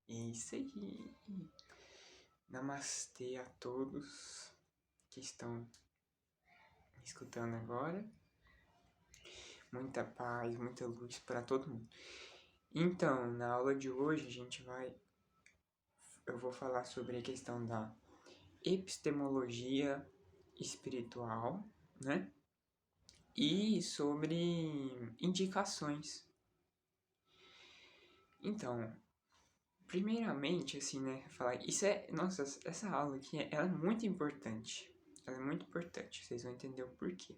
Isso aí. Namastê a todos que estão me escutando agora. Muita paz, muita luz para todo mundo. Então, na aula de hoje eu vou falar sobre a questão da epistemologia espiritual, né? E sobre indicações. Então, primeiramente, assim, né, falar, nossa, essa aula aqui, ela é muito importante. Ela é muito importante, vocês vão entender o porquê.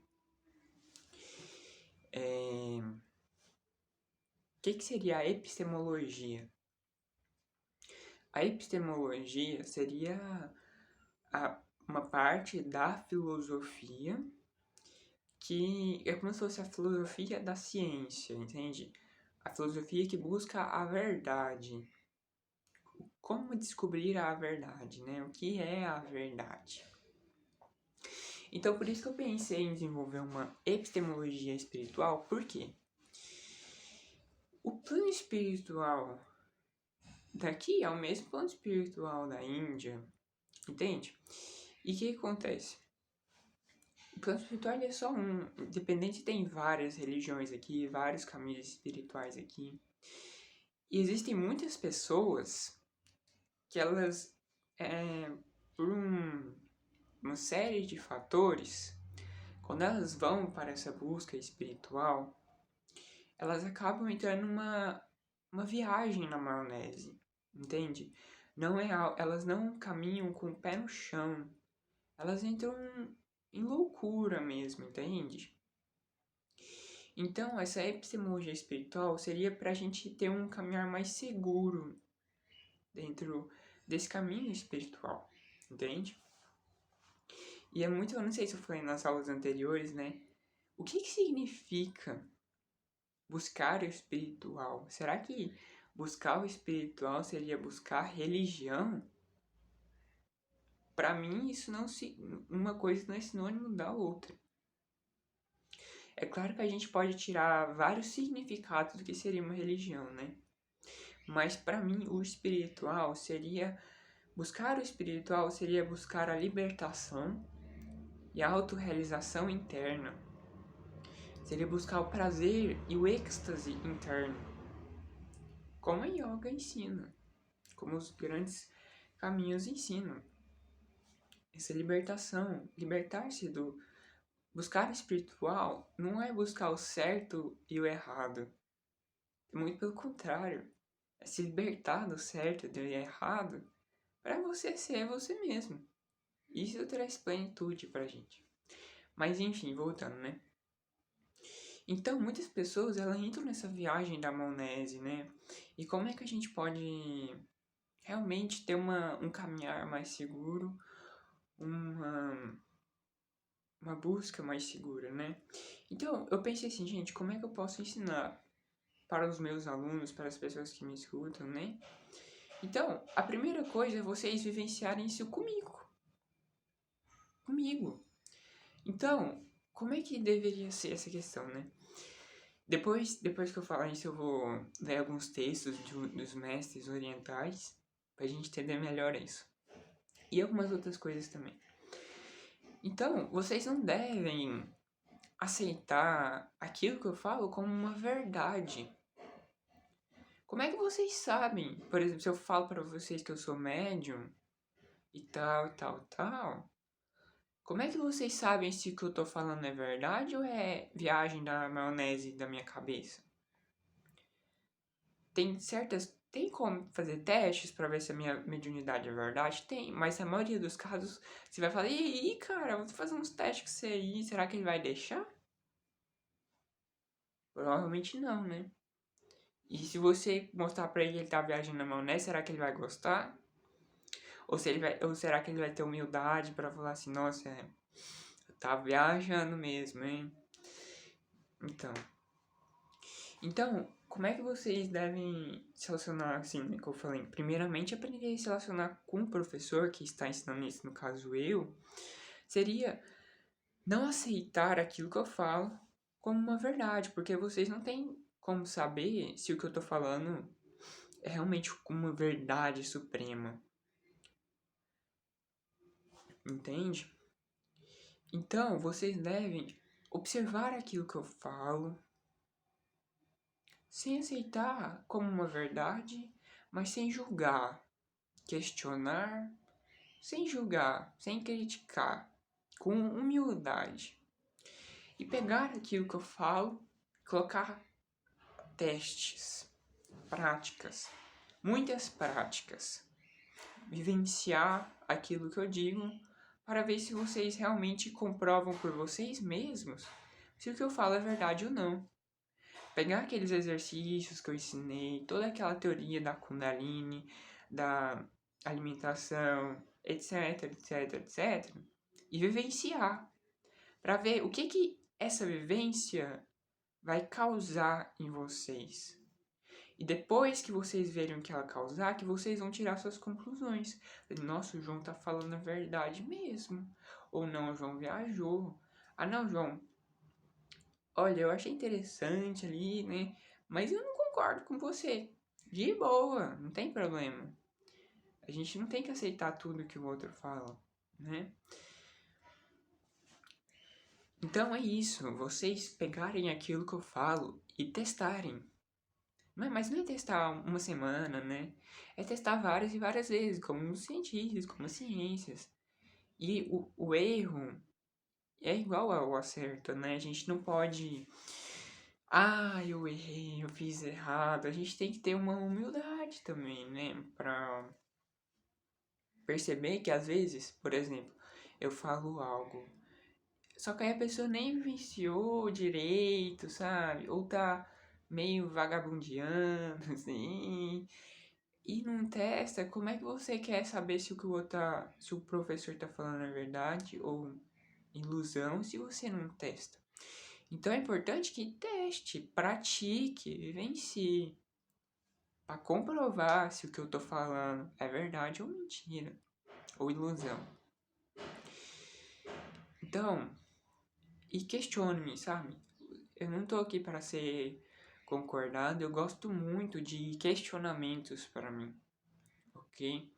O que seria a epistemologia? A epistemologia seria uma parte da filosofia que é como se fosse a filosofia da ciência, entende? A filosofia que busca a verdade. Como descobrir a verdade, né? O que é a verdade? Então, por isso que eu pensei em desenvolver uma epistemologia espiritual, por quê? O plano espiritual daqui é o mesmo plano espiritual da Índia, entende? E o que acontece? O plano espiritual é só um, independente tem várias religiões aqui, vários caminhos espirituais aqui. E existem muitas pessoas que elas, por uma série de fatores, quando elas vão para essa busca espiritual, elas acabam entrando numa viagem na maionese, entende? Elas não caminham com o pé no chão, elas entram em loucura mesmo, entende? Então, essa epistemologia espiritual seria para a gente ter um caminhar mais seguro dentro desse caminho espiritual, entende? E é muito, eu não sei se eu falei nas aulas anteriores, né? O que significa buscar o espiritual? Será que buscar o espiritual seria buscar religião? Para mim, uma coisa não é sinônimo da outra. É claro que a gente pode tirar vários significados do que seria uma religião, né? Mas para mim, buscar o espiritual seria buscar a libertação e a autorrealização interna. Seria buscar o prazer e o êxtase interno. Como a yoga ensina, como os grandes caminhos ensinam. Essa libertação, libertar-se do... Buscar o espiritual não é buscar o certo e o errado. Muito pelo contrário. É se libertar do certo e do errado para você ser você mesmo. Isso traz plenitude pra gente. Mas enfim, voltando, né? Então, muitas pessoas, elas entram nessa viagem da maionese, né? E como é que a gente pode realmente ter um caminhar mais seguro, uma busca mais segura, né? Então, eu pensei assim, gente, como é que eu posso ensinar para os meus alunos, para as pessoas que me escutam, né? Então, a primeira coisa é vocês vivenciarem isso comigo. Comigo. Então, como é que deveria ser essa questão, né? Depois que eu falar isso, eu vou ler alguns textos dos mestres orientais pra gente entender melhor isso. E algumas outras coisas também. Então, vocês não devem aceitar aquilo que eu falo como uma verdade. Como é que vocês sabem? Por exemplo, se eu falo para vocês que eu sou médium e tal, e tal, e tal, como é que vocês sabem se o que eu tô falando é verdade ou é viagem da maionese da minha cabeça? Tem como fazer testes para ver se a minha mediunidade é verdade? Tem, mas na maioria dos casos você vai falar, e aí, cara, vou fazer uns testes com você aí, será que ele vai deixar? Provavelmente não, né? E se você mostrar pra ele que ele tá viajando na maionese, será que ele vai gostar? Ou será que ele vai ter humildade pra falar assim, nossa, tá viajando mesmo, hein? Então, como é que vocês devem se relacionar, assim, né, que eu falei? Primeiramente, aprender a se relacionar com o professor que está ensinando isso, no caso eu, seria não aceitar aquilo que eu falo como uma verdade, porque vocês não têm como saber se o que eu tô falando é realmente uma verdade suprema. Entende? Então, vocês devem observar aquilo que eu falo, sem aceitar como uma verdade, mas sem julgar, questionar, sem julgar, sem criticar, com humildade. E pegar aquilo que eu falo, colocar testes, práticas, muitas práticas, vivenciar aquilo que eu digo para ver se vocês realmente comprovam por vocês mesmos se o que eu falo é verdade ou não. Pegar aqueles exercícios que eu ensinei, toda aquela teoria da Kundalini, da alimentação, etc, etc, etc, e vivenciar, para ver o que essa vivência vai causar em vocês. E depois que vocês verem o que ela causar, que vocês vão tirar suas conclusões. Nossa, o João tá falando a verdade mesmo. Ou não, o João viajou. Ah, não, João. Olha, eu achei interessante ali, né? Mas eu não concordo com você. De boa, não tem problema. A gente não tem que aceitar tudo que o outro fala, né? Então é isso, vocês pegarem aquilo que eu falo e testarem. Mas não é testar uma semana, né? É testar várias e várias vezes, como os cientistas, como as ciências. E o erro é igual ao acerto, né? A gente não pode. Ah, eu errei, eu fiz errado. A gente tem que ter uma humildade também, né? Pra perceber que às vezes, por exemplo, eu falo algo. Só que aí a pessoa nem vivenciou direito, sabe? Ou tá meio vagabundeando, assim. E não testa, como é que você quer saber se o que o outro se o professor tá falando é verdade ou ilusão se você não testa? Então é importante que teste, pratique, vivencie, para comprovar se o que eu tô falando é verdade ou mentira, ou ilusão. Então, e questione-me, sabe? Eu não tô aqui para ser concordado, eu gosto muito de questionamentos para mim, ok?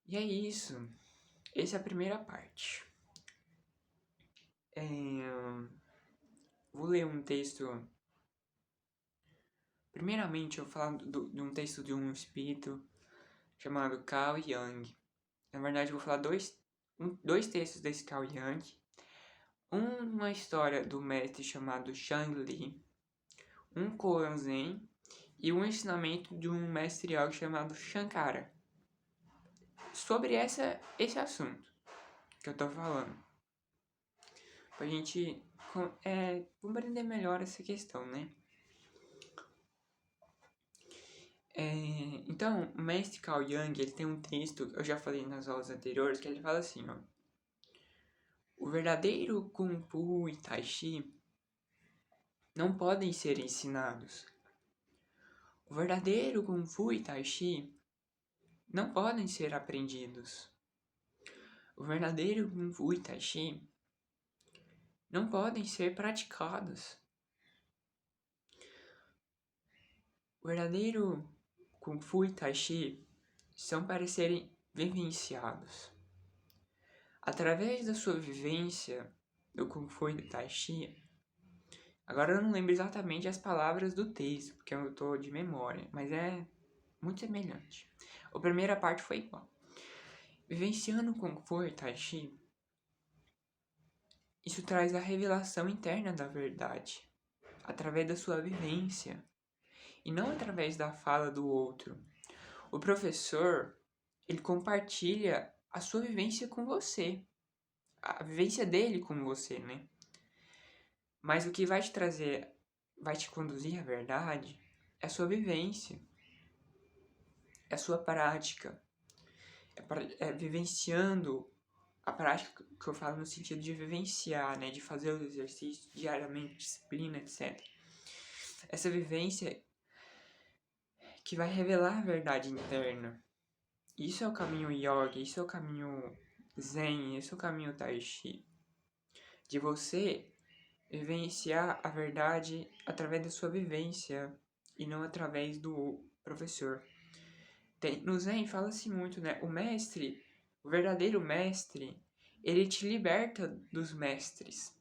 E é isso. Essa é a primeira parte. Vou ler um texto. Primeiramente, eu vou falar de um texto de um espírito chamado Carl Jung. Na verdade, eu vou falar dois textos desse Carl Jung. Uma história do mestre chamado Shang Li, um Koan Zen e um ensinamento de um mestre yogi chamado Shankara. Sobre esse assunto que eu tô falando. Pra gente compreender melhor essa questão, né? Então, o mestre Carl Jung, ele tem um texto, eu já falei nas aulas anteriores, que ele fala assim, ó. O verdadeiro Kung Fu e Tai Chi não podem ser ensinados. O verdadeiro Kung Fu e Tai Chi não podem ser aprendidos. O verdadeiro Kung Fu e Tai Chi não podem ser praticados. O verdadeiro Kung Fu e Tai Chi são para serem vivenciados. Através da sua vivência do Kung Fu e do Tai Chi, agora eu não lembro exatamente as palavras do texto, porque eu tô de memória, mas é muito semelhante. A primeira parte foi igual. Vivenciando o Kung Fu e Tai Chi, isso traz a revelação interna da verdade, através da sua vivência, e não através da fala do outro. O professor, ele compartilha a sua vivência com você, a vivência dele com você, né? Mas o que vai te trazer, vai te conduzir à verdade, é a sua vivência, é a sua prática, é vivenciando a prática que eu falo no sentido de vivenciar, né? De fazer os exercícios diariamente, disciplina, etc. Essa vivência que vai revelar a verdade interna. Isso é o caminho yoga, isso é o caminho zen, isso é o caminho tai chi. De você vivenciar a verdade através da sua vivência e não através professor. No Zen fala-se muito, né? O verdadeiro mestre, ele te liberta dos mestres.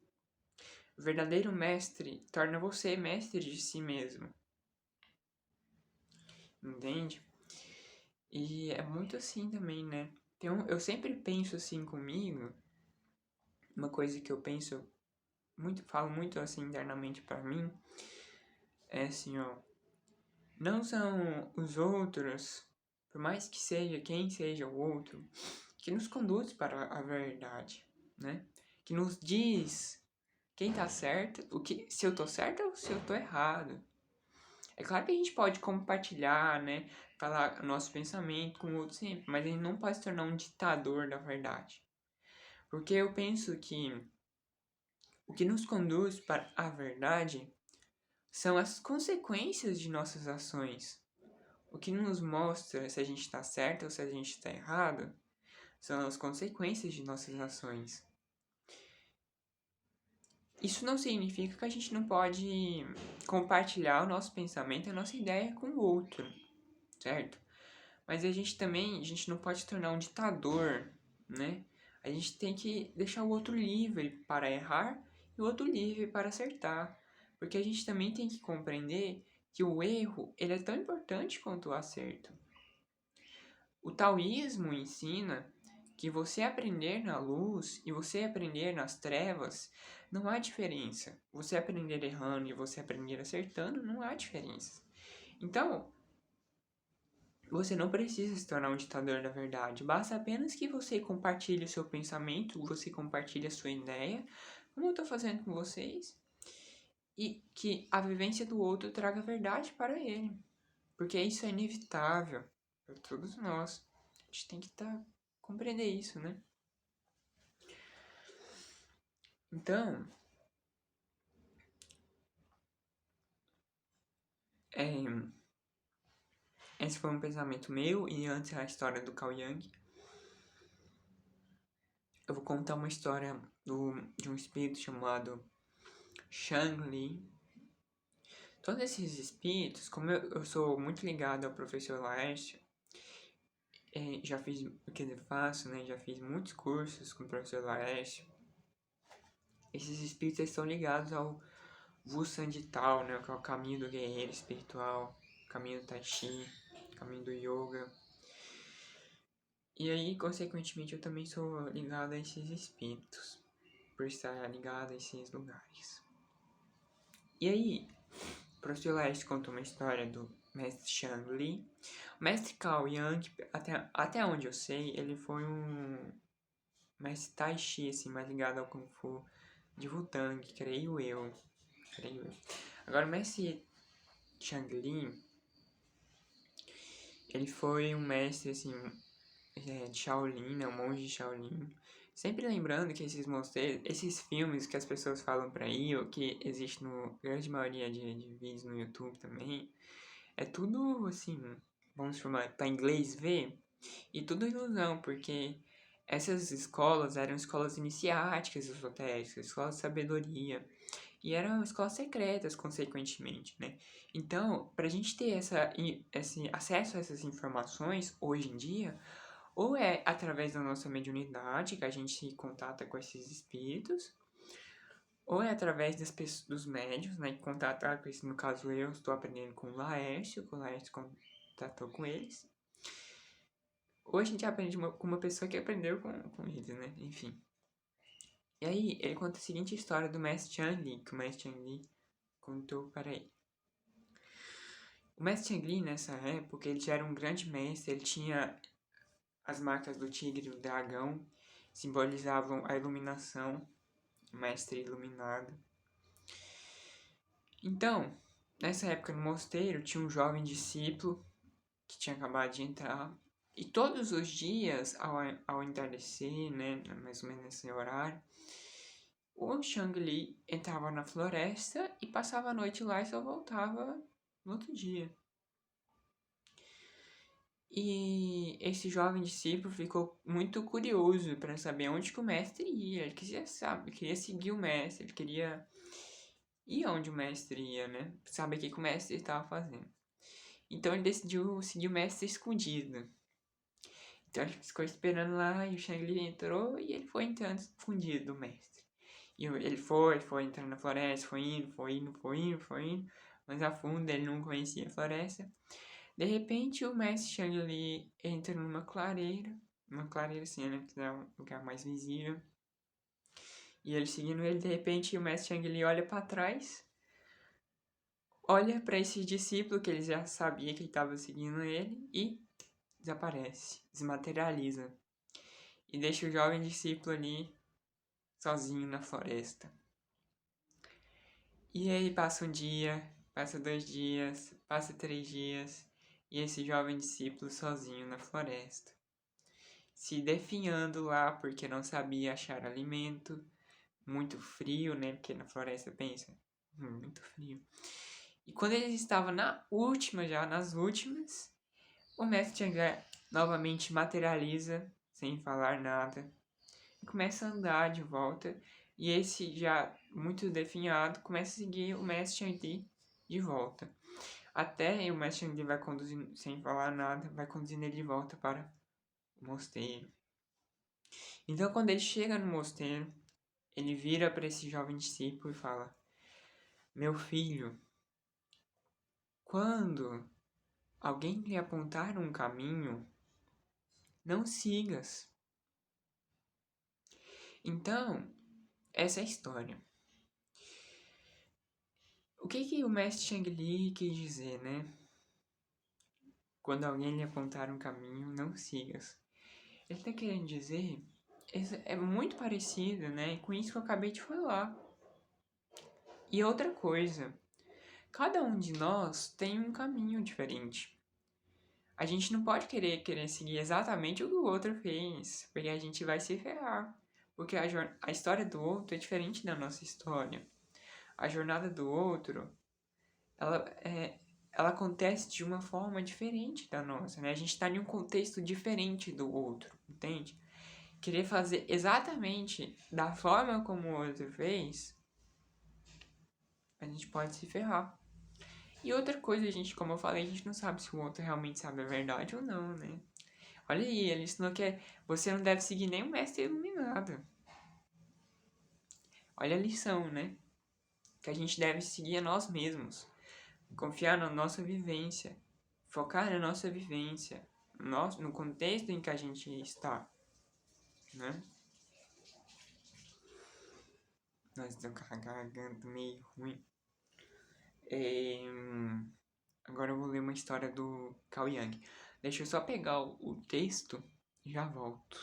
O verdadeiro mestre torna você mestre de si mesmo. Entende? E é muito assim também, né? Eu sempre penso assim comigo, uma coisa que eu penso muito, falo muito assim internamente pra mim, é assim, ó, não são os outros, por mais que seja quem seja o outro, que nos conduz para a verdade, né? Que nos diz quem tá certo, se eu tô certo ou se eu tô errado. É claro que a gente pode compartilhar, né? Falar nosso pensamento com o outro sempre, mas a gente não pode se tornar um ditador da verdade. Porque eu penso que o que nos conduz para a verdade são as consequências de nossas ações. O que nos mostra se a gente está certo ou se a gente está errado são as consequências de nossas ações. Isso não significa que a gente não pode compartilhar o nosso pensamento, a nossa ideia com o outro, certo? Mas a gente não pode se tornar um ditador, né? A gente tem que deixar o outro livre para errar e o outro livre para acertar. Porque a gente também tem que compreender que o erro, ele é tão importante quanto o acerto. O taoísmo ensina que você aprender na luz e você aprender nas trevas, não há diferença. Você aprender errando e você aprender acertando, não há diferença. Então, você não precisa se tornar um ditador da verdade. Basta apenas que você compartilhe o seu pensamento, você compartilhe a sua ideia, como eu estou fazendo com vocês, e que a vivência do outro traga a verdade para ele. Porque isso é inevitável para todos nós. A gente tem que compreender isso, né? Então, esse foi um pensamento meu, e antes a história do Carl Jung. Eu vou contar uma história de um espírito chamado Shang Li. Todos esses espíritos, como eu sou muito ligado ao professor Laércio, já fiz o que ele faço, né? Já fiz muitos cursos com o professor Laércio. Esses espíritos estão ligados ao Wusan-Tao, né? Que é o caminho do guerreiro espiritual, caminho do Tai Chi, caminho do Yoga. E aí, consequentemente, eu também sou ligado a esses espíritos, por estar ligado a esses lugares. E aí, o professor Laércio conta uma história do mestre Shang Li. O mestre Carl Jung, até onde eu sei, ele foi um mestre Tai Chi, assim, mais ligado ao Kung Fu de Wutang, creio eu. Agora, o mestre Shang Li, ele foi um mestre, assim, de Shaolin, né, um monge de Shaolin. Sempre lembrando que esses filmes que as pessoas falam por aí, ou que existe no grande maioria de vídeos no YouTube também, é tudo, assim, vamos chamar, para inglês ver, e tudo ilusão, porque essas escolas eram escolas iniciáticas, esotéricas, escolas de sabedoria, e eram escolas secretas, consequentemente, né? Então, para a gente ter esse acesso a essas informações, hoje em dia, ou é através da nossa mediunidade que a gente se contata com esses espíritos, ou é através dos médios, né, que contatar com esse, no caso eu estou aprendendo com o Laércio contatou com eles. Ou a gente aprende com uma pessoa que aprendeu com eles, né, enfim. E aí, ele conta a seguinte história do mestre Chang Li, que o mestre Chang Li contou para ele. O mestre Chang Li, nessa época, ele já era um grande mestre, ele tinha as marcas do tigre e do dragão, simbolizavam a iluminação, o mestre iluminado. Então, nessa época no mosteiro, tinha um jovem discípulo que tinha acabado de entrar, e todos os dias, ao entardecer, né, mais ou menos nesse horário, o Shang Li entrava na floresta e passava a noite lá e só voltava no outro dia. E esse jovem discípulo ficou muito curioso para saber onde que o mestre ia. Ele queria seguir o mestre, ele queria ir onde o mestre ia, né? Saber o que o mestre estava fazendo. Então ele decidiu seguir o mestre escondido. Então ele ficou esperando lá e o Shang-Li entrou e ele foi entrando escondido do mestre. E ele foi entrando na floresta, foi indo, mas a fundo ele não conhecia a floresta. De repente o mestre Shang-Li entra numa clareira assim, né, que é um lugar mais visível. E ele seguindo ele, de repente o mestre Shang-Li olha para trás, olha para esse discípulo que ele já sabia que estava seguindo ele e desaparece, desmaterializa. E deixa o jovem discípulo ali sozinho na floresta. E aí passa um dia, passa 2 dias, passa 3 dias, e esse jovem discípulo sozinho na floresta, se definhando lá porque não sabia achar alimento, muito frio, né? Porque na floresta pensa, muito frio. E quando ele estava nas últimas, o mestre Chang'e novamente materializa, sem falar nada, e começa a andar de volta. E esse já muito definhado começa a seguir o mestre Chang'e de volta. Até o mestre Chang'e vai conduzindo, sem falar nada, vai conduzindo ele de volta para o mosteiro. Então quando ele chega no mosteiro, ele vira para esse jovem discípulo e fala: Meu filho, quando alguém lhe apontar um caminho, não sigas. Então, essa é a história. O que o mestre Shang-Li quis dizer, né? Quando alguém lhe apontar um caminho, não sigas. Ele está querendo dizer, é muito parecido, né? Com isso que eu acabei de falar. E outra coisa, cada um de nós tem um caminho diferente. A gente não pode querer seguir exatamente o que o outro fez, porque a gente vai se ferrar. Porque a história do outro é diferente da nossa história. A jornada do outro, ela acontece de uma forma diferente da nossa, né? A gente está em um contexto diferente do outro, entende? Querer fazer exatamente da forma como o outro fez, a gente pode se ferrar. E outra coisa, gente, como eu falei, a gente não sabe se o outro realmente sabe a verdade ou não, né? Olha aí, ele ensinou que você não deve seguir nenhum mestre iluminado. Olha a lição, né? Que a gente deve seguir a nós mesmos. Confiar na nossa vivência. Focar na nossa vivência. No contexto em que a gente está. Né? Nós estamos com a garganta meio ruim. Agora eu vou ler uma história do Cao Yang. Deixa eu só pegar o texto e já volto.